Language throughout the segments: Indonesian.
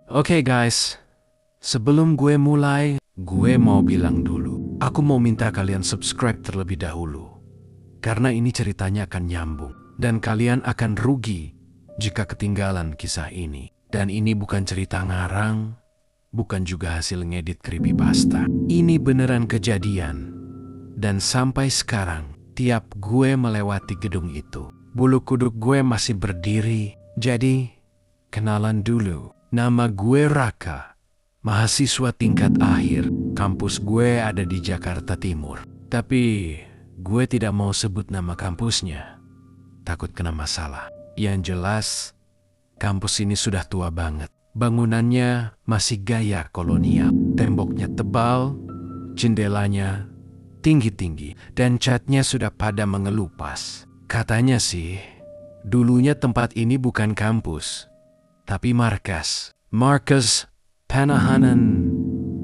Oke guys, sebelum gue mulai, gue mau bilang dulu. Aku mau minta kalian subscribe terlebih dahulu. Karena ini ceritanya akan nyambung. Dan kalian akan rugi jika ketinggalan kisah ini. Dan ini bukan cerita ngarang, bukan juga hasil ngedit creepypasta. Ini beneran kejadian. Dan sampai sekarang, tiap gue melewati gedung itu, bulu kuduk gue masih berdiri. Jadi, kenalan dulu. Nama gue Raka, mahasiswa tingkat akhir. Kampus gue ada di Jakarta Timur. Tapi gue tidak mau sebut nama kampusnya. Takut kena masalah. Yang jelas, kampus ini sudah tua banget. Bangunannya masih gaya kolonial. Temboknya tebal, jendelanya tinggi-tinggi, dan catnya sudah pada mengelupas. Katanya sih, dulunya tempat ini bukan kampus, tapi markas penahanan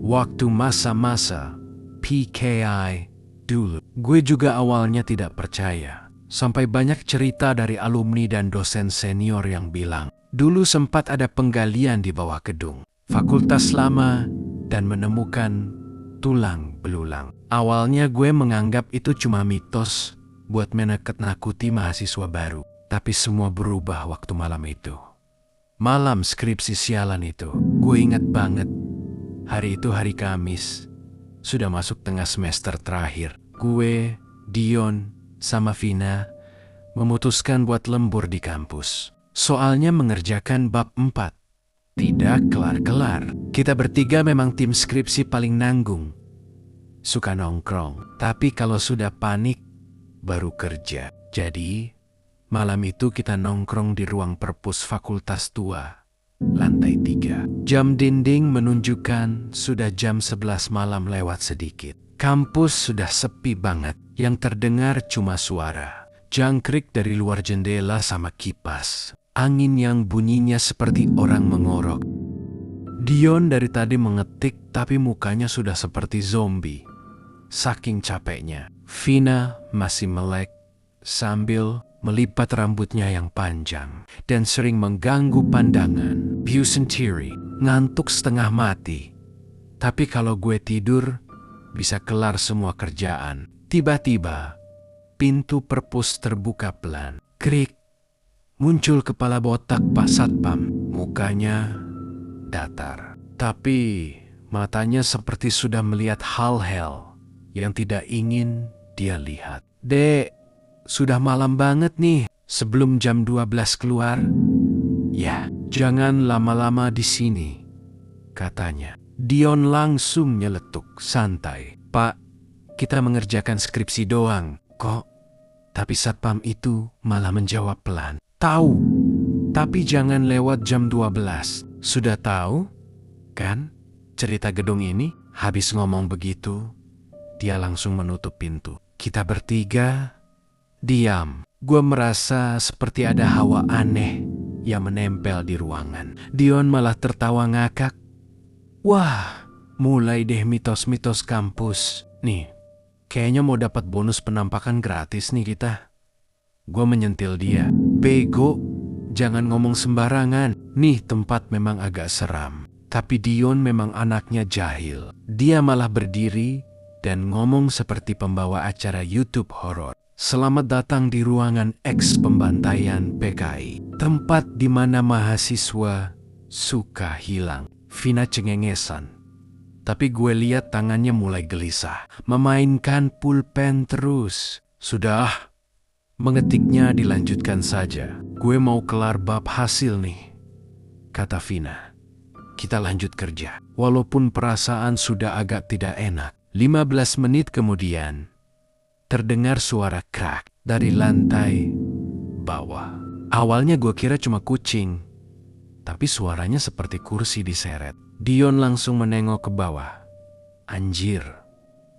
waktu masa-masa PKI dulu. Gue juga awalnya tidak percaya, sampai banyak cerita dari alumni dan dosen senior yang bilang, dulu sempat ada penggalian di bawah gedung fakultas lama dan menemukan tulang belulang. Awalnya gue menganggap itu cuma mitos buat menakut-nakuti mahasiswa baru. Tapi semua berubah waktu malam itu. Malam skripsi sialan itu, gue ingat banget. Hari itu hari Kamis, sudah masuk tengah semester terakhir. Gue, Dion, sama Vina memutuskan buat lembur di kampus. Soalnya mengerjakan bab 4. Tidak kelar-kelar. Kita bertiga memang tim skripsi paling nanggung. Suka nongkrong, tapi kalau sudah panik, baru kerja. Jadi, malam itu kita nongkrong di ruang perpus fakultas tua, lantai 3. Jam dinding menunjukkan sudah jam 11 malam lewat sedikit. Kampus sudah sepi banget, yang terdengar cuma suara jangkrik dari luar jendela sama kipas. Angin yang bunyinya seperti orang mengorok. Dion dari tadi mengetik tapi mukanya sudah seperti zombie. Saking capeknya. Vina masih melek sambil melipat rambutnya yang panjang dan sering mengganggu pandangan. View sendiri, ngantuk setengah mati. Tapi kalau gue tidur, bisa kelar semua kerjaan. Tiba-tiba, pintu perpus terbuka pelan. Krik, muncul kepala botak Pak Satpam. Mukanya datar. Tapi matanya seperti sudah melihat hal-hal yang tidak ingin dia lihat. Dek, sudah malam banget nih. Sebelum jam 12 keluar. Ya, jangan lama-lama di sini, katanya. Dion langsung nyeletuk santai. Pak, kita mengerjakan skripsi doang. Kok? Tapi satpam itu malah menjawab pelan. Tahu, tapi jangan lewat jam 12. Sudah tahu? Kan? Cerita gedung ini? Habis ngomong begitu, dia langsung menutup pintu. Kita bertiga diam. Gue merasa seperti ada hawa aneh yang menempel di ruangan. Dion malah tertawa ngakak. Wah, mulai deh mitos-mitos kampus. Nih, kayaknya mau dapat bonus penampakan gratis nih kita. Gue menyentil dia. Bego, jangan ngomong sembarangan. Nih tempat memang agak seram. Tapi Dion memang anaknya jahil. Dia malah berdiri dan ngomong seperti pembawa acara YouTube horor. Selamat datang di ruangan X pembantaian PKI. Tempat di mana mahasiswa suka hilang. Vina cengengesan. Tapi gue lihat tangannya mulai gelisah. Memainkan pulpen terus. Sudah, mengetiknya dilanjutkan saja. Gue mau kelar bab hasil nih, kata Vina. Kita lanjut kerja. Walaupun perasaan sudah agak tidak enak. 15 menit kemudian, terdengar suara krak dari lantai bawah. Awalnya gue kira cuma kucing, tapi suaranya seperti kursi diseret. Dion langsung menengok ke bawah. Anjir,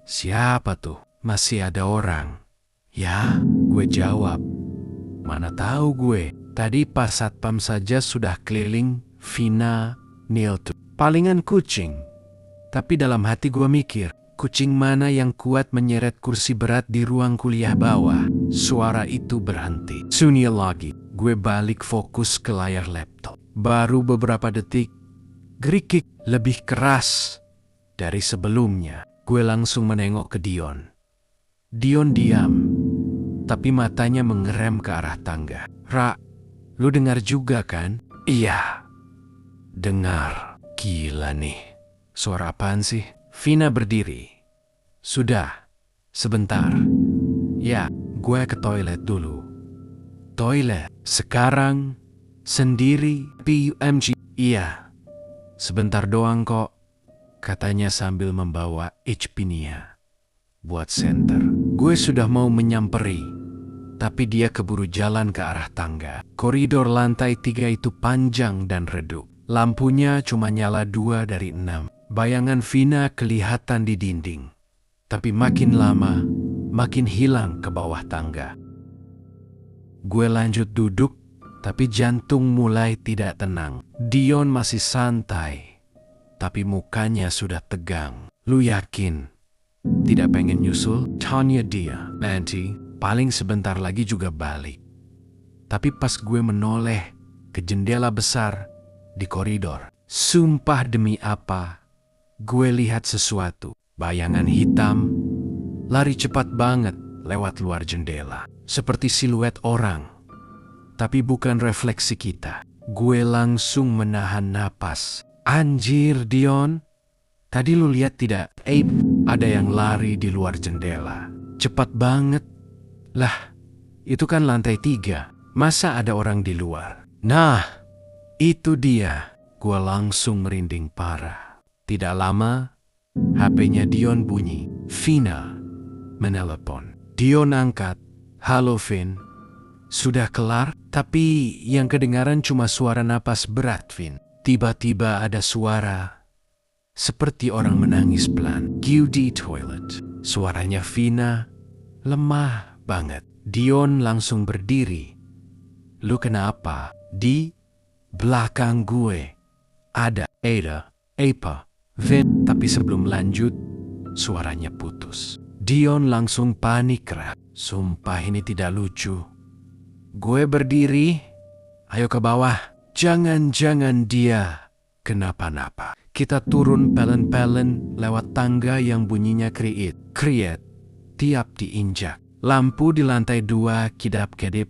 siapa tuh? Masih ada orang? Ya, gue jawab. Mana tahu gue, tadi pas satpam saja sudah keliling. Vina Neil tuh palingan kucing. Tapi dalam hati gue mikir, kucing mana yang kuat menyeret kursi berat di ruang kuliah bawah? Suara itu berhenti. Sunyi lagi. Gue balik fokus ke layar laptop. Baru beberapa detik, Gerikik lebih keras dari sebelumnya. Gue langsung menengok ke Dion. Dion diam, tapi matanya mengerem ke arah tangga. Ra, lu dengar juga kan? Iya, dengar. Gila nih, suara apaan sih? Vina berdiri. Sudah, sebentar. Ya, gue ke toilet dulu. Toilet? Sekarang? Sendiri? PUMG? Iya, sebentar doang kok. Katanya sambil membawa HP-nya buat senter. Gue sudah mau menyamperi, tapi dia keburu jalan ke arah tangga. Koridor lantai 3 itu panjang dan redup. Lampunya cuma nyala 2 dari 6. Bayangan Vina kelihatan di dinding. Tapi makin lama, makin hilang ke bawah tangga. Gue lanjut duduk, tapi jantung mulai tidak tenang. Dion masih santai, tapi mukanya sudah tegang. Lu yakin tidak pengen nyusul? Tanya dia. Nanti, paling sebentar lagi juga balik. Tapi pas gue menoleh ke jendela besar di koridor, sumpah demi apa, gue lihat sesuatu. Bayangan hitam lari cepat banget lewat luar jendela. Seperti siluet orang, tapi bukan refleksi kita. Gue langsung menahan napas. Anjir Dion, tadi lu lihat tidak? Ada yang lari di luar jendela. Cepat banget. Lah, itu kan lantai 3. Masa ada orang di luar? Nah, itu dia. Gua langsung merinding parah. Tidak lama, HP-nya Dion bunyi. Vina menelepon. Dion angkat. Halo Vin. Sudah kelar? Tapi yang kedengaran cuma suara napas berat Vin. Tiba-tiba ada suara seperti orang menangis pelan. Di toilet. Suaranya Vina lemah banget. Dion langsung berdiri. Lu kenapa? Di belakang gue ada Ada, Epa, Vin. Tapi sebelum lanjut, suaranya putus. Dion langsung panik keras. Sumpah ini tidak lucu. Gue berdiri. Ayo ke bawah. Jangan-jangan dia kenapa-napa. Kita turun pelen-pelen lewat tangga yang bunyinya kriit. Tiap diinjak. Lampu di lantai 2 kedap-kedip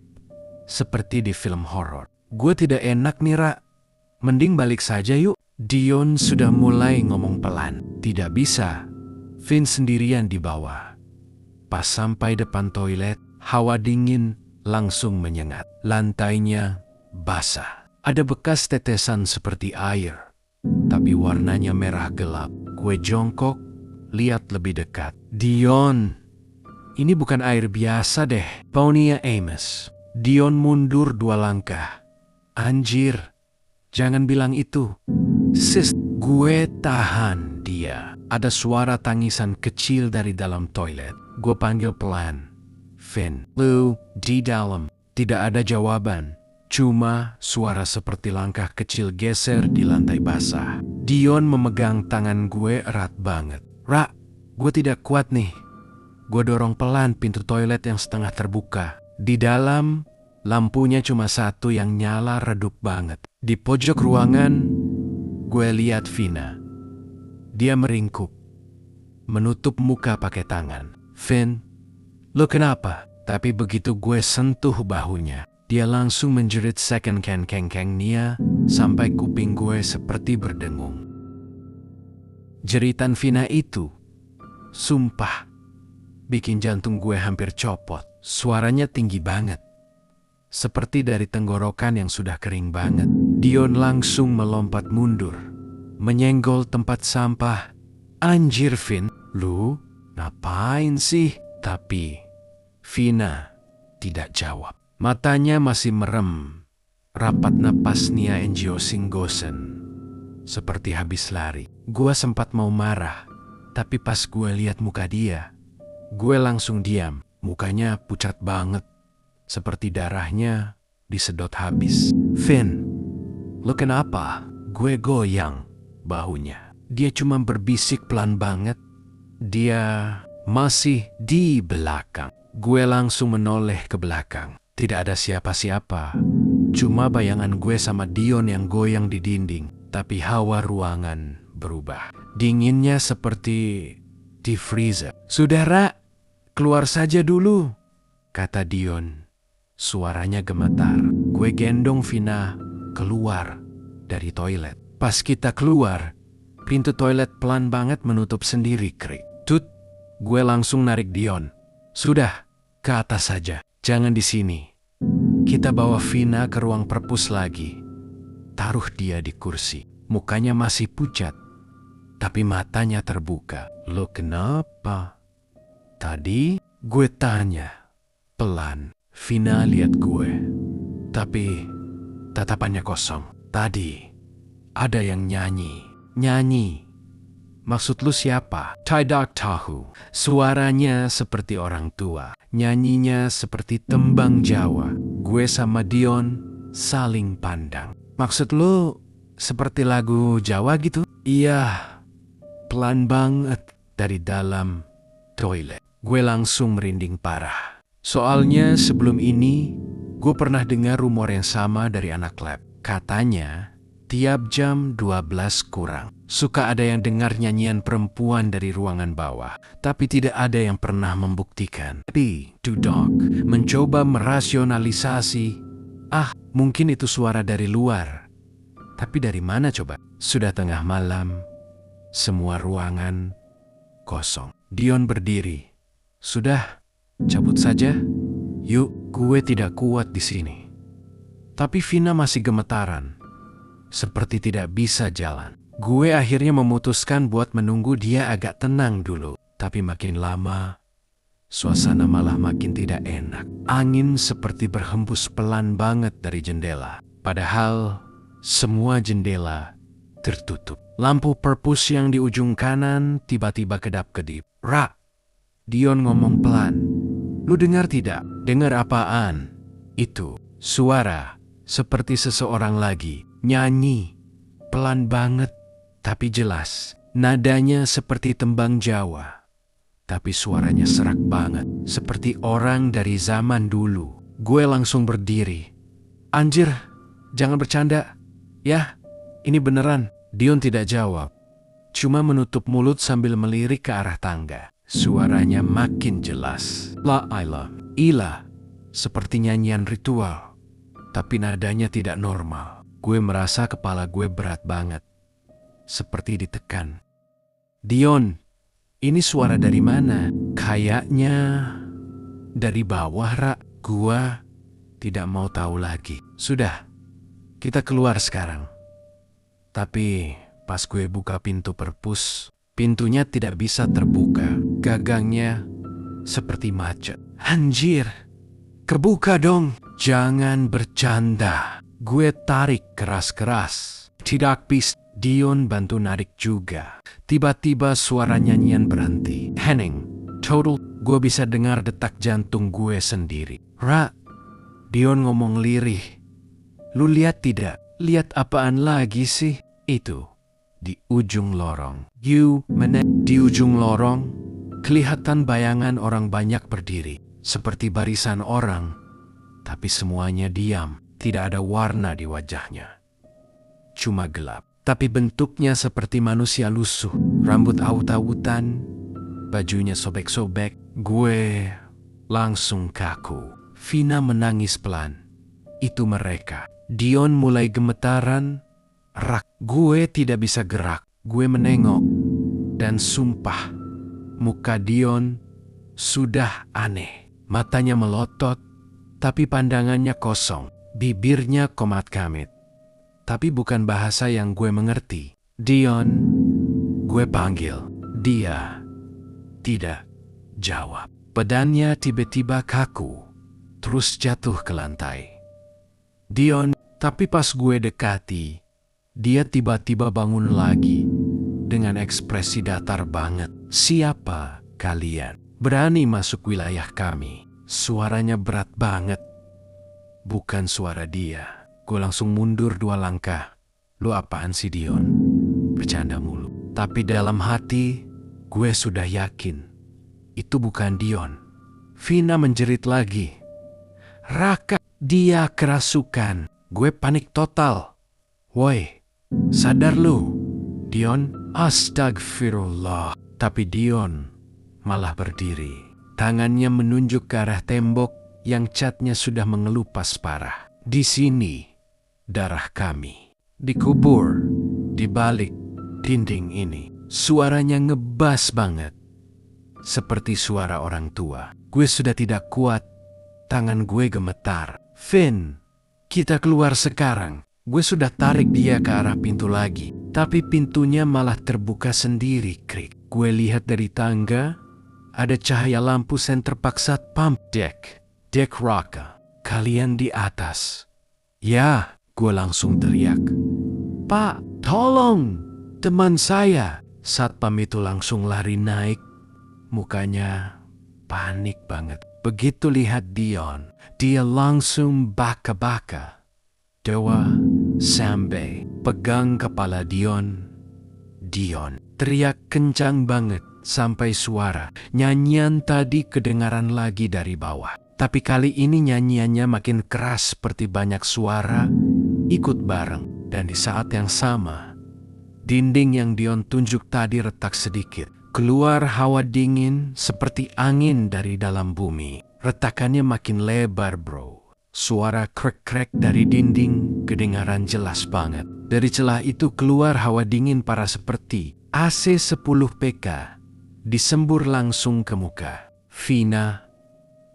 seperti di film horor. Gue tidak enak nih Ra. Mending balik saja yuk. Dion sudah mulai ngomong pelan. Tidak bisa. Vin sendirian di bawah. Pas sampai depan toilet, hawa dingin langsung menyengat. Lantainya basah. Ada bekas tetesan seperti air, tapi warnanya merah gelap. Gue jongkok, lihat lebih dekat. Dion, ini bukan air biasa deh. Paunia Amos. Dion mundur 2 langkah. Anjir, jangan bilang itu. Sis, gue tahan dia. Ada suara tangisan kecil dari dalam toilet. Gue panggil pelan. Vin, lu di dalam. Tidak ada jawaban. Cuma suara seperti langkah kecil geser di lantai basah. Dion memegang tangan gue erat banget. Ra, gue tidak kuat nih. Gue dorong pelan pintu toilet yang setengah terbuka. Di dalam, lampunya cuma satu yang nyala redup banget. Di pojok ruangan, gue lihat Vina. Dia meringkuk, menutup muka pakai tangan. Vin, lo kenapa? Tapi begitu gue sentuh bahunya, dia langsung menjerit second keng-keng-kengnya sampai kuping gue seperti berdengung. Jeritan Vina itu, sumpah, bikin jantung gue hampir copot. Suaranya tinggi banget, seperti dari tenggorokan yang sudah kering banget. Dion langsung melompat mundur, menyenggol tempat sampah. Anjir Vin, lu ngapain sih? Tapi Vina tidak jawab. Matanya masih merem, rapat napasnya enjiosing gosen, seperti habis lari. Gua sempat mau marah, tapi pas gue lihat muka dia, gue langsung diam. Mukanya pucat banget, seperti darahnya disedot habis. Vin, lo kenapa? Gue goyang bahunya. Dia cuma berbisik pelan banget. Dia masih di belakang. Gue langsung menoleh ke belakang. Tidak ada siapa-siapa, cuma bayangan gue sama Dion yang goyang di dinding. tapi hawa ruangan berubah. Dinginnya seperti di freezer. "Saudara, keluar saja dulu," kata Dion. Suaranya gemetar. Gue gendong Vina keluar dari toilet. Pas kita keluar, pintu toilet pelan banget menutup sendiri, krik. Tut, gue langsung narik Dion. "Sudah, ke atas saja. Jangan di sini." Kita bawa Vina ke ruang perpus lagi. Taruh dia di kursi. Mukanya masih pucat, tapi matanya terbuka. "Lo kenapa?" Tadi gue tanya. Pelan. Vina lihat gue, tapi tatapannya kosong. Tadi ada yang nyanyi. "Nyanyi? Maksud lu siapa?" "Tidak tahu." Suaranya seperti orang tua. Nyanyinya seperti tembang Jawa. Gue sama Dion saling pandang. "Maksud lu seperti lagu Jawa gitu?" "Iya." Pelan banget dari dalam toilet. Gue langsung merinding parah. Soalnya sebelum ini gue pernah dengar rumor yang sama dari anak lab. Katanya tiap jam 12 kurang suka ada yang dengar nyanyian perempuan dari ruangan bawah. Tapi tidak ada yang pernah membuktikan. Tapi Dudok mencoba merasionalisasi. Mungkin itu suara dari luar. Tapi dari mana coba? Sudah tengah malam, semua ruangan kosong. Dion berdiri. "Sudah, cabut saja. Yuk, gue tidak kuat di sini." Tapi Vina masih gemetaran, seperti tidak bisa jalan. Gue akhirnya memutuskan buat menunggu dia agak tenang dulu. Tapi makin lama, suasana malah makin tidak enak. Angin seperti berhembus pelan banget dari jendela. Padahal semua jendela tertutup. Lampu perpus yang di ujung kanan tiba-tiba kedap-kedip. "Ra," Dion ngomong pelan. "Lu dengar tidak?" "Dengar apaan?" "Itu suara seperti seseorang lagi nyanyi. Pelan banget, tapi jelas. Nadanya seperti tembang Jawa. Tapi suaranya serak banget, seperti orang dari zaman dulu." Gue langsung berdiri. "Anjir, jangan bercanda. Ya, ini beneran." Dion tidak jawab, cuma menutup mulut sambil melirik ke arah tangga. Suaranya makin jelas. "La Ilaha Illallah," seperti nyanyian ritual. Tapi nadanya tidak normal. Gue merasa kepala gue berat banget, seperti ditekan. "Dion, ini suara dari mana?" "Kayaknya dari bawah, Ra." Gua tidak mau tahu lagi. "Sudah, kita keluar sekarang." Tapi pas gue buka pintu perpus, pintunya tidak bisa terbuka. Gagangnya seperti macet. "Anjir, kebuka dong." "Jangan bercanda." Gue tarik keras-keras. "Tidak bisa." Dion bantu narik juga. Tiba-tiba suara nyanyian berhenti. Hening. Total. Gue bisa dengar detak jantung gue sendiri. "Ra," Dion ngomong lirih. "Lu lihat tidak?" "Lihat apaan lagi sih?" "Itu di ujung lorong." Di ujung lorong kelihatan bayangan orang banyak berdiri. Seperti barisan orang. Tapi semuanya diam. Tidak ada warna di wajahnya. Cuma gelap. Tapi bentuknya seperti manusia lusuh. Rambut awut-awutan. Bajunya sobek-sobek. Gue langsung kaku. Vina menangis pelan. Itu mereka. Dion mulai gemetaran. Rak. Gue tidak bisa gerak. Gue menengok. Dan sumpah, muka Dion sudah aneh. Matanya melotot, tapi pandangannya kosong. Bibirnya komat-kamit. Tapi bukan bahasa yang gue mengerti. "Dion," gue panggil. Dia tidak jawab. Badannya tiba-tiba kaku, terus jatuh ke lantai. "Dion," tapi pas gue dekati, dia tiba-tiba bangun lagi dengan ekspresi datar banget. "Siapa kalian? Berani masuk wilayah kami?" Suaranya berat banget. Bukan suara dia. Gue langsung mundur 2 langkah. "Lu apaan sih, Dion? Bercanda mulu." Tapi dalam hati, gue sudah yakin itu bukan Dion. Vina menjerit lagi. "Raka, dia kerasukan." Gue panik total. "Woi, Sadar lu, Dion. Astagfirullah. Tapi Dion malah berdiri. Tangannya menunjuk ke arah tembok yang catnya sudah mengelupas parah. Di sini, darah kami dikubur di balik dinding ini. Suaranya ngebas banget. Seperti suara orang tua. Gue sudah tidak kuat. Tangan gue gemetar. Finn, kita keluar sekarang. Gue sudah tarik dia ke arah pintu lagi. Tapi pintunya malah terbuka sendiri, krik. Gue lihat dari tangga, ada cahaya lampu senter paksa pump deck. Deck Raka, kalian di atas. Ya, gue langsung teriak. Pak, tolong, teman saya. Satpam itu langsung lari naik. Mukanya panik banget. Begitu lihat Dion, dia langsung baka-baka. Dewa sampai pegang kepala Dion. Dion teriak kencang banget sampai suara nyanyian tadi kedengaran lagi dari bawah. Tapi kali ini nyanyiannya makin keras seperti banyak suara ikut bareng. Dan di saat yang sama, dinding yang Dion tunjuk tadi retak sedikit. Keluar hawa dingin seperti angin dari dalam bumi. Retakannya makin lebar, bro. Suara krek-krek dari dinding kedengaran jelas banget. Dari celah itu keluar hawa dingin parah seperti AC 10 PK. Disembur langsung ke muka. Vina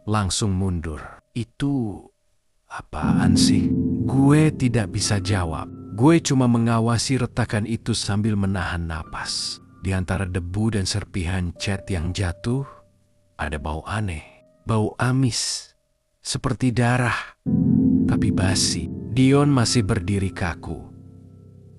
langsung mundur. Itu apaan sih? Gue tidak bisa jawab. Gue cuma mengawasi retakan itu sambil menahan napas. Di antara debu dan serpihan cat yang jatuh, ada bau aneh. Bau amis. Seperti darah, tapi basi. Dion masih berdiri kaku.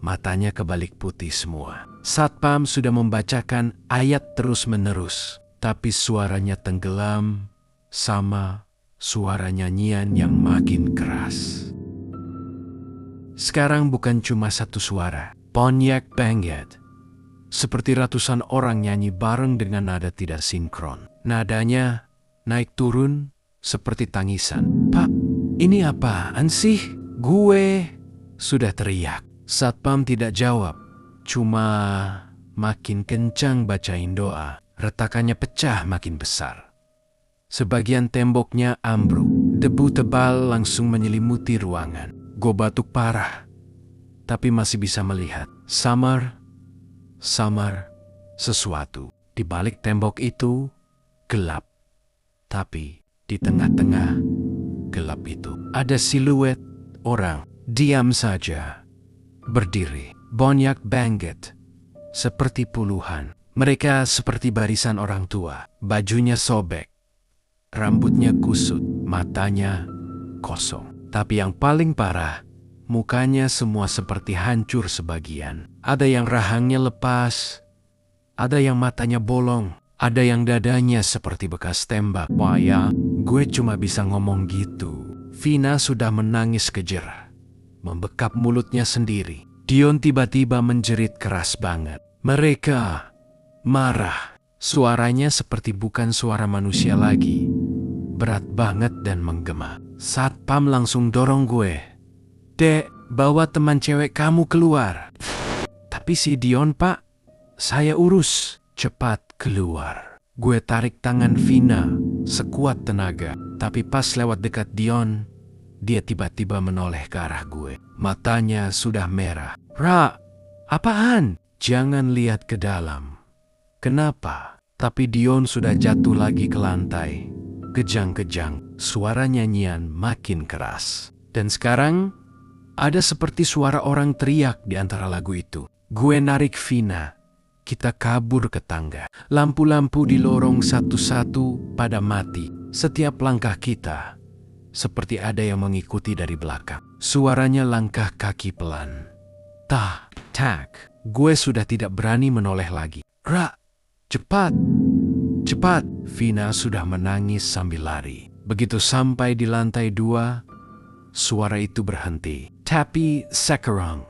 Matanya kebalik putih semua. Satpam sudah membacakan ayat terus-menerus, tapi suaranya tenggelam sama suara nyanyian yang makin keras. Sekarang bukan cuma satu suara, Bonyak Banget. Seperti ratusan orang nyanyi bareng dengan nada tidak sinkron. Nadanya naik turun seperti tangisan. Pak, ini apaan sih? Gue sudah teriak. Satpam tidak jawab. Cuma makin kencang bacain doa. Retakannya pecah makin besar. Sebagian temboknya ambruk. Debu tebal langsung menyelimuti ruangan. Gue batuk parah. Tapi masih bisa melihat. Samar sesuatu. Di balik tembok itu gelap. Tapi di tengah-tengah gelap itu ada siluet orang diam saja berdiri. Bonyak Banget seperti puluhan. Mereka seperti barisan orang tua. Bajunya sobek, rambutnya kusut, matanya kosong. Tapi yang paling parah, mukanya semua seperti hancur sebagian. Ada yang rahangnya lepas, ada yang matanya bolong. Ada yang dadanya seperti bekas tembak. Wah ya, gue cuma bisa ngomong gitu. Vina sudah menangis kejer. Membekap mulutnya sendiri. Dion tiba-tiba menjerit keras banget. Mereka marah. Suaranya seperti bukan suara manusia lagi. Berat banget dan menggema. Satpam langsung dorong gue. Dek, bawa teman cewek kamu keluar. Tapi si Dion, pak, saya urus. Cepat keluar. Gue tarik tangan Vina sekuat tenaga. Tapi pas lewat dekat Dion, dia tiba-tiba menoleh ke arah gue. Matanya sudah merah. Ra, apaan? Jangan lihat ke dalam. Kenapa? Tapi Dion sudah jatuh lagi ke lantai. Kejang-kejang, suara nyanyian makin keras. Dan sekarang, ada seperti suara orang teriak di antara lagu itu. Gue narik Vina. Kita kabur ke tangga. Lampu-lampu di lorong satu-satu pada mati. Setiap langkah kita seperti ada yang mengikuti dari belakang. Suaranya langkah kaki pelan. Tah, tak. Gue sudah tidak berani menoleh lagi. Ra, cepat, cepat. Vina sudah menangis sambil lari. Begitu sampai di lantai 2, suara itu berhenti. Tapi sekarang,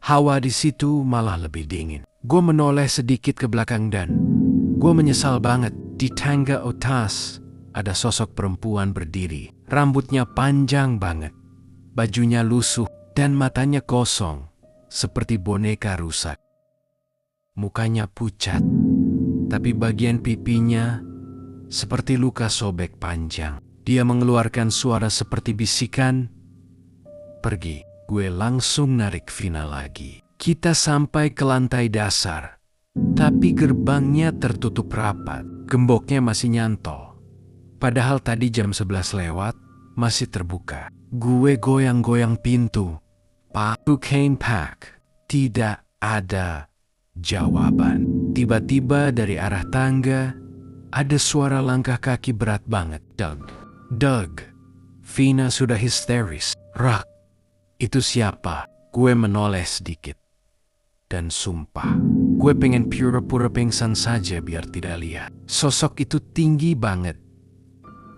hawa di situ malah lebih dingin. Gue menoleh sedikit ke belakang dan gue menyesal banget. Di tangga atas ada sosok perempuan berdiri. Rambutnya panjang banget. Bajunya lusuh dan matanya kosong. seperti boneka rusak. Mukanya pucat, tapi bagian pipinya seperti luka sobek panjang. Dia mengeluarkan suara seperti bisikan, "Pergi." Gue langsung narik Vina lagi. Kita sampai ke lantai dasar, tapi gerbangnya tertutup rapat. Gemboknya masih nyantol. Padahal tadi jam 11 lewat, masih terbuka. Gue goyang-goyang pintu. Pak, Bukain Pak. Tidak ada jawaban. Tiba-tiba dari arah tangga, ada suara langkah kaki berat banget. Doug. Vina sudah histeris. "Rak, itu siapa?" Gue menoleh sedikit. Dan sumpah, gue pengen pura-pura pingsan saja biar tidak lihat. Sosok itu tinggi banget.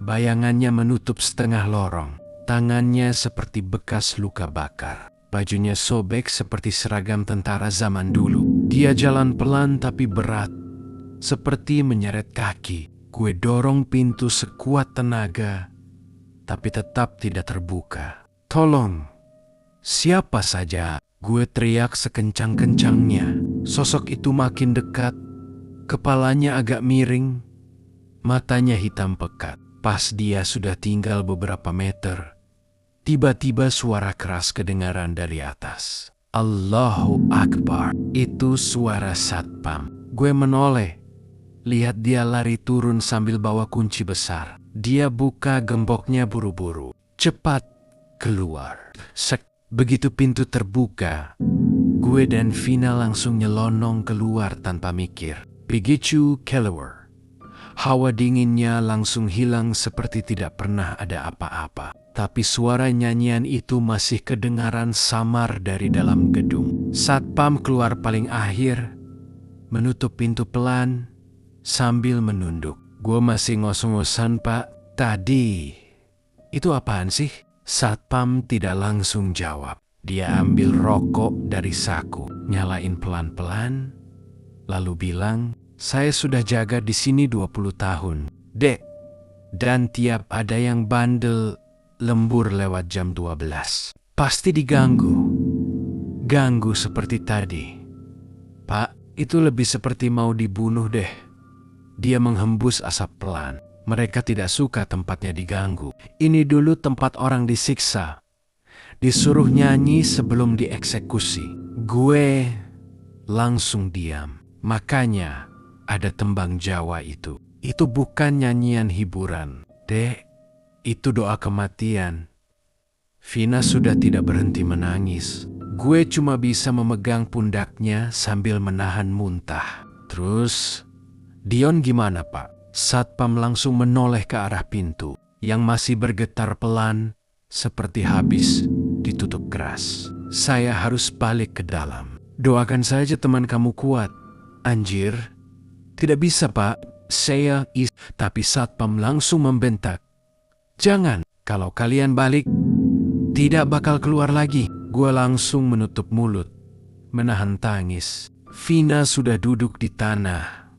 Bayangannya menutup setengah lorong. Tangannya seperti bekas luka bakar. Bajunya sobek seperti seragam tentara zaman dulu. Dia jalan pelan tapi berat, seperti menyeret kaki. Gue dorong pintu sekuat tenaga, tapi tetap tidak terbuka. "Tolong, siapa saja?" Gue teriak sekencang-kencangnya. Sosok itu makin dekat. Kepalanya agak miring, matanya hitam pekat. Pas dia sudah tinggal beberapa meter, tiba-tiba suara keras kedengaran dari atas. "Allahu Akbar." Itu suara satpam. Gue menoleh. Lihat dia lari turun sambil bawa kunci besar. Dia buka gemboknya buru-buru. "Cepat keluar." Begitu pintu terbuka, gue dan Vina langsung nyelonong keluar tanpa mikir. Begitu keluar, hawa dinginnya langsung hilang seperti tidak pernah ada apa-apa. Tapi suara nyanyian itu masih kedengaran samar dari dalam gedung. Satpam keluar paling akhir, menutup pintu pelan sambil menunduk. "Gue masih ngos-ngosan, Pak. Tadi itu apaan sih?" Satpam tidak langsung jawab. Dia ambil rokok dari saku, nyalain pelan-pelan, lalu bilang, "Saya sudah jaga di sini 20 tahun, Dek. Dan tiap ada yang bandel lembur lewat jam 12, pasti diganggu. Ganggu seperti tadi. Pak, itu lebih seperti mau dibunuh deh." Dia menghembus asap pelan. Mereka tidak suka tempatnya diganggu. Ini dulu tempat orang disiksa. Disuruh nyanyi sebelum dieksekusi. Gue langsung diam. Makanya ada tembang Jawa itu. Itu bukan nyanyian hiburan. Dek, itu doa kematian. Vina sudah tidak berhenti menangis. Gue cuma bisa memegang pundaknya sambil menahan muntah. "Terus, Dion gimana, Pak?" Satpam langsung menoleh ke arah pintu yang masih bergetar pelan seperti habis ditutup keras. "Saya harus balik ke dalam. Doakan saja teman kamu kuat." "Anjir, tidak bisa, Pak. Tapi Satpam langsung membentak, "Jangan, kalau kalian balik, tidak bakal keluar lagi." Gue langsung menutup mulut, menahan tangis. Vina sudah duduk di tanah.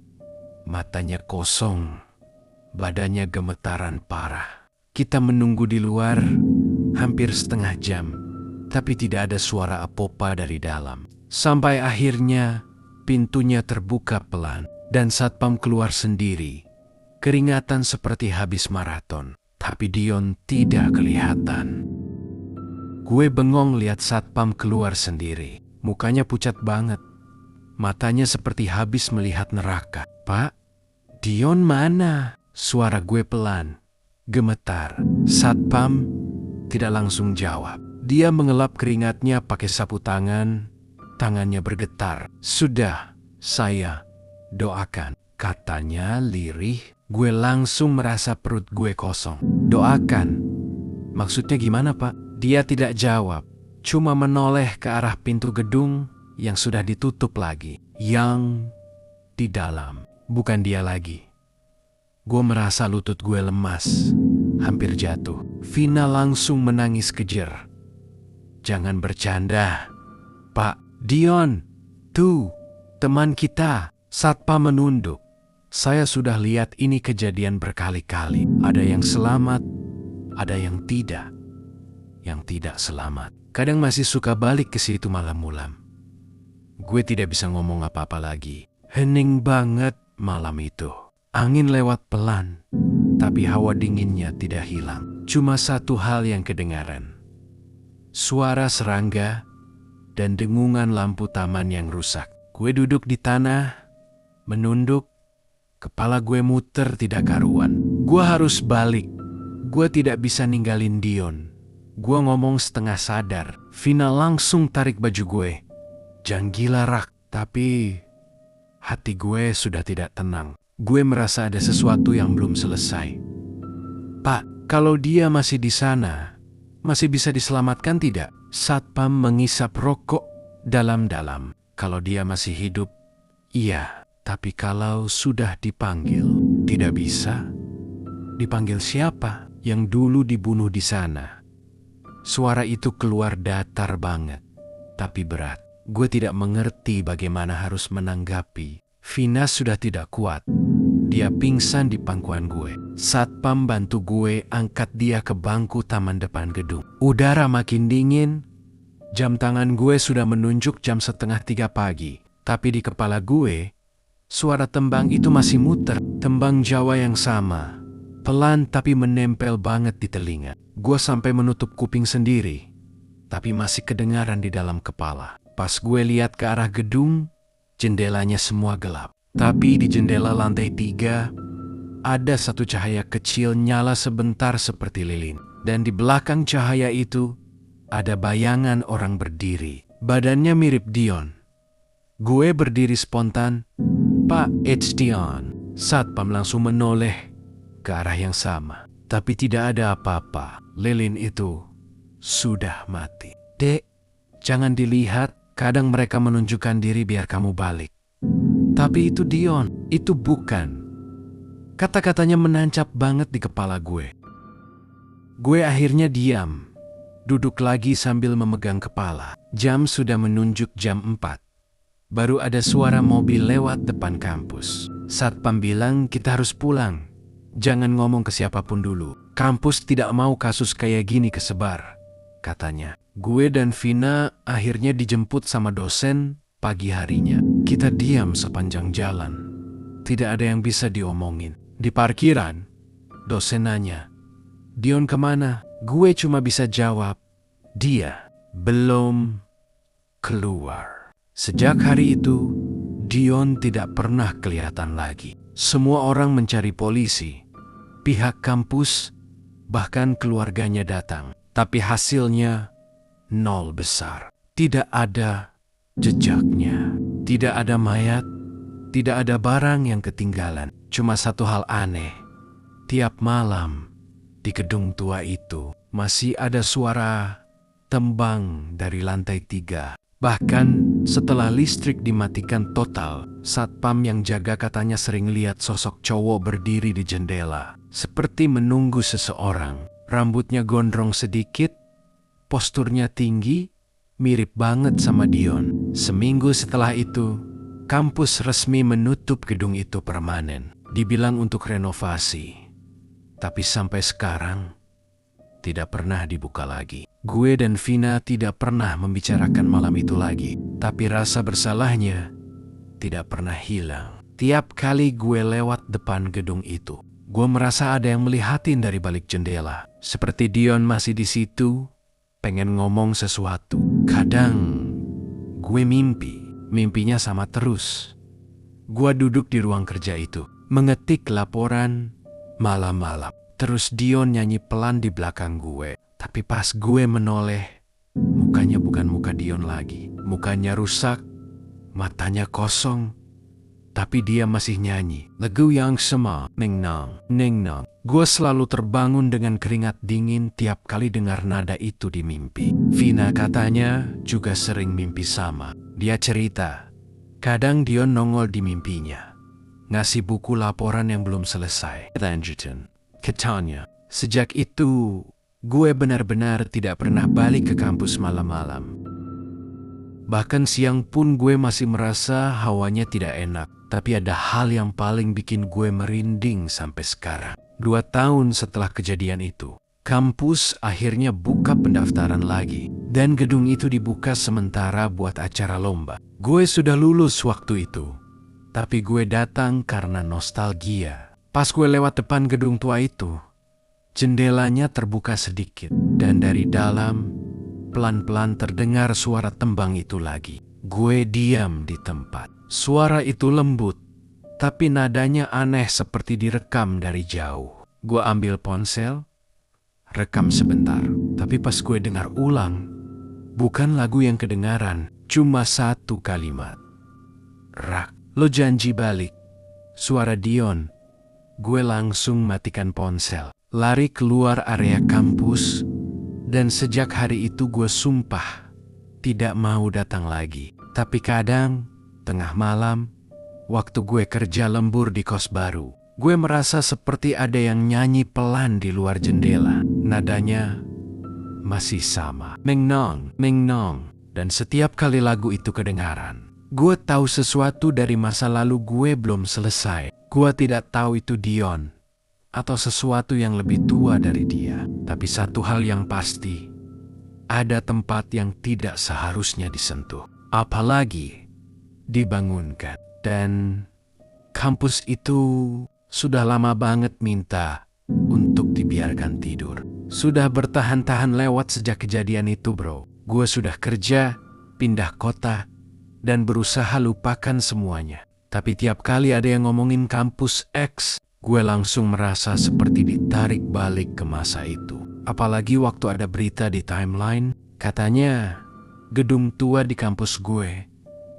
Matanya kosong, badannya gemetaran parah. Kita menunggu di luar hampir setengah jam, tapi tidak ada suara apa-apa dari dalam. Sampai akhirnya pintunya terbuka pelan dan Satpam keluar sendiri. Keringatan seperti habis maraton, tapi Dion tidak kelihatan. Gue bengong lihat Satpam keluar sendiri. Mukanya pucat banget. Matanya seperti habis melihat neraka. "Pak, Dion mana?" Suara gue pelan, gemetar. Satpam tidak langsung jawab. Dia mengelap keringatnya pakai sapu tangan. Tangannya bergetar. "Sudah, saya doakan," katanya lirih. Gue langsung merasa perut gue kosong. "Doakan? Maksudnya gimana, Pak?" Dia tidak jawab, cuma menoleh ke arah pintu gedung yang sudah ditutup lagi. Yang di dalam, bukan dia lagi. Gue merasa lutut gue lemas, hampir jatuh. Vina langsung menangis kejer. "Jangan bercanda, Pak. Dion, tuh, teman kita." Satpam menunduk. "Saya sudah lihat ini kejadian berkali-kali. Ada yang selamat, ada yang tidak. Yang tidak selamat kadang masih suka balik ke situ malam-malam. Gue tidak bisa ngomong apa-apa lagi. Hening banget malam itu. Angin lewat pelan, tapi hawa dinginnya tidak hilang. Cuma satu hal yang kedengaran. Suara serangga dan dengungan lampu taman yang rusak. Gue duduk di tanah, menunduk, kepala gue muter tidak karuan. Gue harus balik. Gue tidak bisa ninggalin Dion. Gue ngomong setengah sadar. Vina langsung tarik baju gue. Jangan gila, Rak. Tapi hati gue sudah tidak tenang. Gue merasa ada sesuatu yang belum selesai. Pak, kalau dia masih di sana, masih bisa diselamatkan tidak? Satpam mengisap rokok dalam-dalam. Kalau dia masih hidup, iya. Tapi kalau sudah dipanggil, tidak bisa. Dipanggil siapa? Yang dulu dibunuh di sana. Suara itu keluar datar banget, tapi berat. Gue tidak mengerti bagaimana harus menanggapi. Vina sudah tidak kuat. Dia pingsan di pangkuan gue. Satpam bantu gue angkat dia ke bangku taman depan gedung. Udara makin dingin. Jam tangan gue sudah menunjuk jam 2:30 pagi. Tapi di kepala gue, suara tembang itu masih muter. Tembang Jawa yang sama. Pelan tapi menempel banget di telinga. Gue sampai menutup kuping sendiri. Tapi masih kedengaran di dalam kepala. Pas gue lihat ke arah gedung, jendelanya semua gelap. Tapi di jendela lantai 3, ada satu cahaya kecil nyala sebentar seperti lilin. Dan di belakang cahaya itu, ada bayangan orang berdiri. Badannya mirip Dion. Gue berdiri spontan. Pak, it's Dion. Satpam langsung menoleh ke arah yang sama. Tapi tidak ada apa-apa. Lilin itu sudah mati. Dek, jangan dilihat. Kadang mereka menunjukkan diri biar kamu balik. Tapi itu Dion. Itu bukan. Kata-katanya menancap banget di kepala gue. Gue akhirnya diam. Duduk lagi sambil memegang kepala. Jam sudah menunjuk jam 4. Baru ada suara mobil lewat depan kampus. Satpam bilang kita harus pulang. Jangan ngomong ke siapapun dulu. Kampus tidak mau kasus kayak gini kesebar, katanya. Gue dan Vina akhirnya dijemput sama dosen pagi harinya. Kita diam sepanjang jalan. Tidak ada yang bisa diomongin. Di parkiran, dosen nanya, Dion kemana? Gue cuma bisa jawab, dia belum keluar. Sejak hari itu, Dion tidak pernah kelihatan lagi. Semua orang mencari polisi. Pihak kampus, bahkan keluarganya datang. Tapi hasilnya nol besar. Tidak ada jejaknya. Tidak ada mayat. Tidak ada barang yang ketinggalan. Cuma satu hal aneh. Tiap malam di gedung tua itu masih ada suara tembang dari lantai 3. Bahkan setelah listrik dimatikan total, satpam yang jaga katanya sering lihat sosok cowok berdiri di jendela. Seperti menunggu seseorang. Rambutnya gondrong sedikit, posturnya tinggi, mirip banget sama Dion. Seminggu setelah itu, kampus resmi menutup gedung itu permanen. Dibilang untuk renovasi. Tapi sampai sekarang, tidak pernah dibuka lagi. Gue dan Vina tidak pernah membicarakan malam itu lagi. Tapi rasa bersalahnya tidak pernah hilang. Tiap kali gue lewat depan gedung itu, gue merasa ada yang melihatin dari balik jendela. Seperti Dion masih di situ, pengen ngomong sesuatu. Kadang gue mimpi, mimpinya sama terus. Gue duduk di ruang kerja itu, mengetik laporan malam-malam. Terus Dion nyanyi pelan di belakang gue. Tapi pas gue menoleh, mukanya bukan muka Dion lagi. Mukanya rusak, matanya kosong. Tapi dia masih nyanyi. Lagu yang sama, Neng Nang, Neng Nang. Gue selalu terbangun dengan keringat dingin tiap kali dengar nada itu di mimpi. Vina katanya juga sering mimpi sama. Dia cerita, kadang Dion nongol di mimpinya, ngasih buku laporan yang belum selesai. Lanjutin. Katanya, sejak itu gue benar-benar tidak pernah balik ke kampus malam-malam. Bahkan siang pun gue masih merasa hawanya tidak enak. Tapi ada hal yang paling bikin gue merinding sampai sekarang. 2 tahun setelah kejadian itu, kampus akhirnya buka pendaftaran lagi. Dan gedung itu dibuka sementara buat acara lomba. Gue sudah lulus waktu itu, tapi gue datang karena nostalgia. Pas gue lewat depan gedung tua itu, jendelanya terbuka sedikit, dan dari dalam pelan-pelan terdengar suara tembang itu lagi. Gue diam di tempat. Suara itu lembut, tapi nadanya aneh seperti direkam dari jauh. Gue ambil ponsel, rekam sebentar. Tapi pas gue dengar ulang, bukan lagu yang kedengaran, cuma satu kalimat. Rak, lo janji balik. Suara Dion. Gue langsung matikan ponsel, lari keluar area kampus, dan sejak hari itu gue sumpah tidak mau datang lagi. Tapi kadang, tengah malam, waktu gue kerja lembur di kos baru, gue merasa seperti ada yang nyanyi pelan di luar jendela. Nadanya masih sama. Meng nong, meng nong. Dan setiap kali lagu itu kedengaran, gue tahu sesuatu dari masa lalu gue belum selesai. Gue tidak tahu itu Dion atau sesuatu yang lebih tua dari dia. Tapi satu hal yang pasti, ada tempat yang tidak seharusnya disentuh, apalagi dibangunkan. Dan kampus itu sudah lama banget minta untuk dibiarkan tidur. Sudah bertahan-tahan lewat sejak kejadian itu, bro. Gue sudah kerja, pindah kota, dan berusaha lupakan semuanya. Tapi tiap kali ada yang ngomongin kampus X, gue langsung merasa seperti ditarik balik ke masa itu. Apalagi waktu ada berita di timeline, katanya gedung tua di kampus gue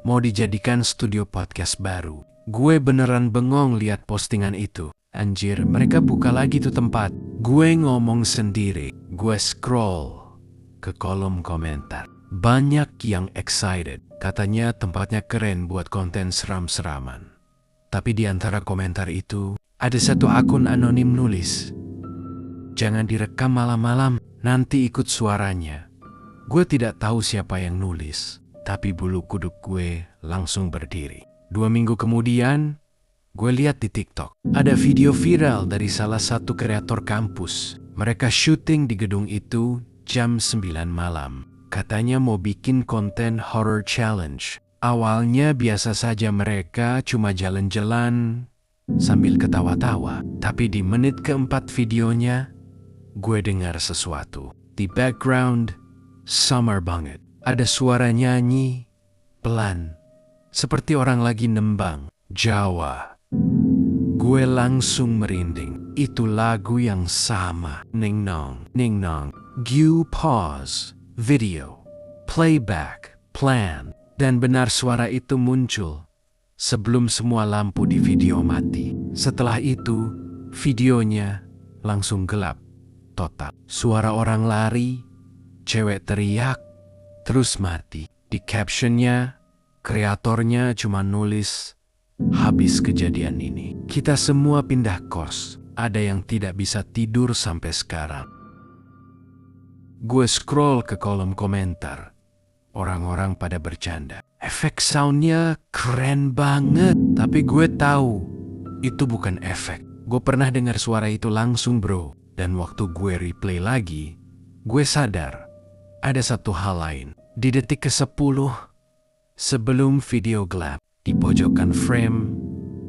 mau dijadikan studio podcast baru. Gue beneran bengong lihat postingan itu. Anjir, mereka buka lagi tuh tempat. Gue ngomong sendiri. Gue scroll ke kolom komentar. Banyak yang excited. Katanya tempatnya keren buat konten seram-seraman. Tapi di antara komentar itu, ada satu akun anonim nulis, "Jangan direkam malam-malam, nanti ikut suaranya." Gue tidak tahu siapa yang nulis, tapi bulu kuduk gue langsung berdiri. 2 minggu kemudian, gue lihat di TikTok, ada video viral dari salah satu kreator kampus. Mereka syuting di gedung itu jam 9 malam. Katanya mau bikin konten horror challenge. Awalnya biasa saja, mereka cuma jalan-jalan sambil ketawa-tawa. Tapi di menit keempat videonya, gue dengar sesuatu. Di background, summer banget. Ada suara nyanyi, pelan. Seperti orang lagi nembang, Jawa. Gue langsung merinding. Itu lagu yang sama. Ning nong, ning nong. Gue pause. Video, playback, plan, dan benar suara itu muncul sebelum semua lampu di video mati. Setelah itu, videonya langsung gelap total. Suara orang lari, cewek teriak, terus mati. Di captionnya, kreatornya cuma nulis, "Habis kejadian ini, kita semua pindah kos. Ada yang tidak bisa tidur sampai sekarang." Gue scroll ke kolom komentar. Orang-orang pada bercanda. Efek soundnya keren banget. Tapi gue tahu itu bukan efek. Gue pernah dengar suara itu langsung, bro. Dan waktu gue replay lagi, gue sadar ada satu hal lain. Di detik ke-10, sebelum video gelap, di pojokan frame,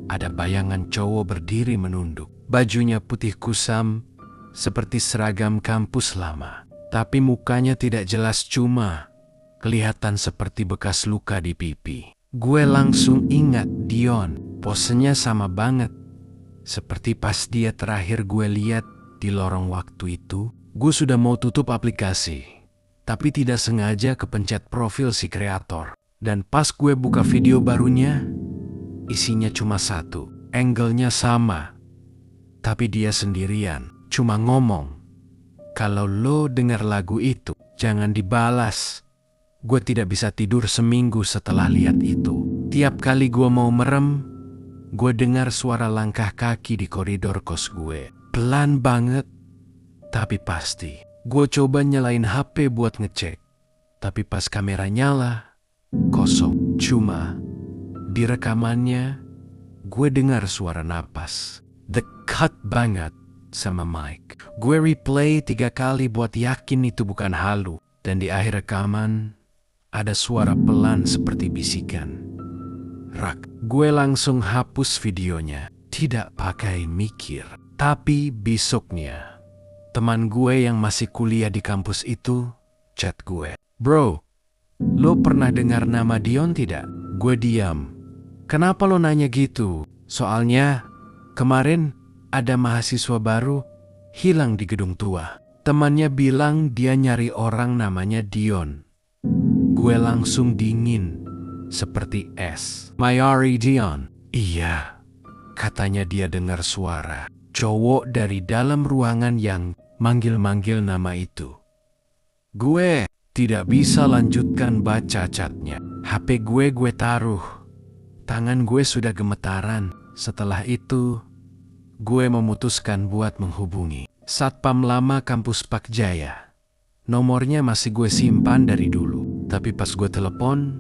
ada bayangan cowok berdiri menunduk. Bajunya putih kusam, seperti seragam kampus lama. Tapi mukanya tidak jelas, cuma kelihatan seperti bekas luka di pipi. Gue langsung ingat Dion, posenya sama banget. Seperti pas dia terakhir gue lihat di lorong waktu itu. Gue sudah mau tutup aplikasi, tapi tidak sengaja kepencet profil si kreator. Dan pas gue buka video barunya, isinya cuma satu. Angle-nya sama, tapi dia sendirian, cuma ngomong, "Kalau lo dengar lagu itu, jangan dibalas." Gue tidak bisa tidur seminggu setelah lihat itu. Tiap kali gue mau merem, gue dengar suara langkah kaki di koridor kos gue. Pelan banget, tapi pasti. Gue coba nyalain HP buat ngecek, tapi pas kamera nyala, kosong. Cuma di rekamannya, gue dengar suara napas. Dekat banget sama mic. Gue replay 3 kali buat yakin itu bukan halu. Dan di akhir rekaman, ada suara pelan seperti bisikan. Rak, gue langsung hapus videonya. Tidak pakai mikir. Tapi besoknya, teman gue yang masih kuliah di kampus itu chat gue. Bro, lo pernah dengar nama Dion tidak? Gue diam. Kenapa lo nanya gitu? Soalnya kemarin ada mahasiswa baru hilang di gedung tua. Temannya bilang dia nyari orang namanya Dion. Gue langsung dingin seperti es. Mayari Dion. Iya, katanya dia dengar suara cowok dari dalam ruangan yang manggil-manggil nama itu. Gue tidak bisa lanjutkan baca chatnya. HP gue taruh. Tangan gue sudah gemetaran. Setelah itu, gue memutuskan buat menghubungi Satpam lama kampus Pak Jaya. Nomornya masih gue simpan dari dulu. Tapi pas gue telepon,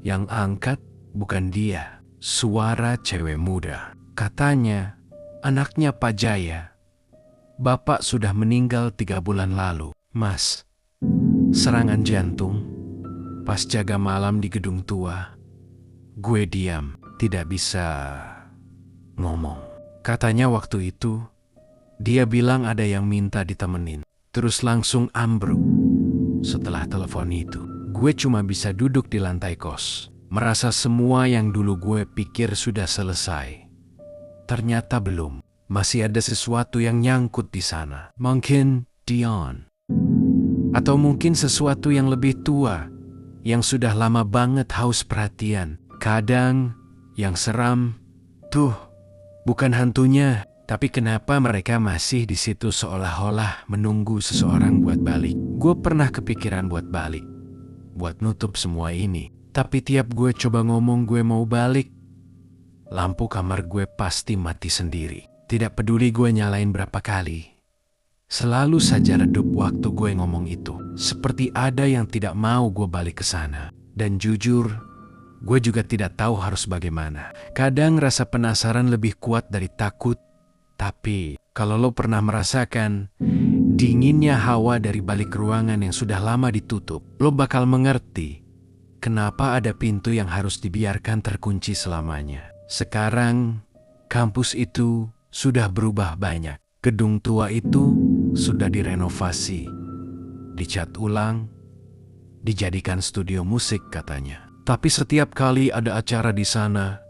yang angkat bukan dia. Suara cewek muda. Katanya, anaknya Pak Jaya. Bapak sudah meninggal 3 bulan lalu. Mas, serangan jantung. Pas jaga malam di gedung tua. Gue diam, tidak bisa ngomong. Katanya waktu itu, dia bilang ada yang minta ditemenin. Terus langsung ambruk. Setelah telepon itu, gue cuma bisa duduk di lantai kos. Merasa semua yang dulu gue pikir sudah selesai. Ternyata belum. Masih ada sesuatu yang nyangkut di sana. Mungkin Dion. Atau mungkin sesuatu yang lebih tua. Yang sudah lama banget haus perhatian. Kadang yang seram. Tuh, bukan hantunya. Tapi kenapa mereka masih di situ seolah-olah menunggu seseorang buat balik. Gue pernah kepikiran buat balik. Buat nutup semua ini. Tapi tiap gue coba ngomong gue mau balik, lampu kamar gue pasti mati sendiri. Tidak peduli gue nyalain berapa kali. Selalu saja redup waktu gue ngomong itu. Seperti ada yang tidak mau gue balik ke sana. Dan jujur, gue juga tidak tahu harus bagaimana. Kadang rasa penasaran lebih kuat dari takut. Tapi kalau lo pernah merasakan dinginnya hawa dari balik ruangan yang sudah lama ditutup, lo bakal mengerti kenapa ada pintu yang harus dibiarkan terkunci selamanya. Sekarang, kampus itu sudah berubah banyak. Gedung tua itu sudah direnovasi, dicat ulang, dijadikan studio musik katanya. Tapi setiap kali ada acara di sana,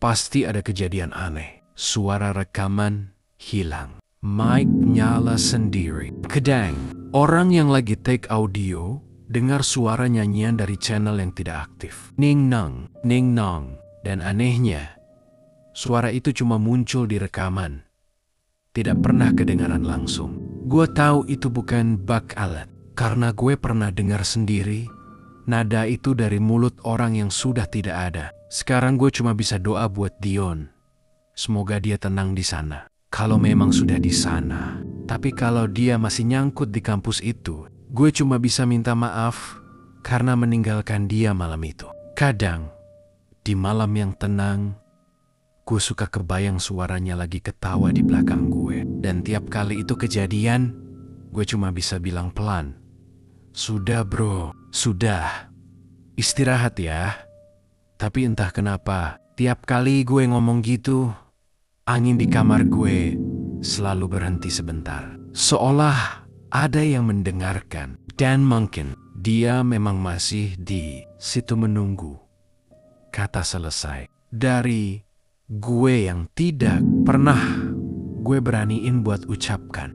pasti ada kejadian aneh. Suara rekaman hilang. Mic nyala sendiri. Kadang, orang yang lagi take audio dengar suara nyanyian dari channel yang tidak aktif. Ning nang, ning nong. Dan anehnya, suara itu cuma muncul di rekaman. Tidak pernah kedengaran langsung. Gue tahu itu bukan bug alat. Karena gue pernah dengar sendiri, nada itu dari mulut orang yang sudah tidak ada. Sekarang gue cuma bisa doa buat Dion. Semoga dia tenang di sana. Kalau memang sudah di sana. Tapi kalau dia masih nyangkut di kampus itu, gue cuma bisa minta maaf karena meninggalkan dia malam itu. Kadang, di malam yang tenang, gue suka kebayang suaranya lagi ketawa di belakang gue. Dan tiap kali itu kejadian, gue cuma bisa bilang pelan. Sudah bro, sudah. Istirahat ya. Tapi entah kenapa, tiap kali gue ngomong gitu, angin di kamar gue selalu berhenti sebentar. Seolah ada yang mendengarkan. Dan mungkin dia memang masih di situ menunggu kata selesai. Dari gue yang tidak pernah gue beraniin buat ucapkan.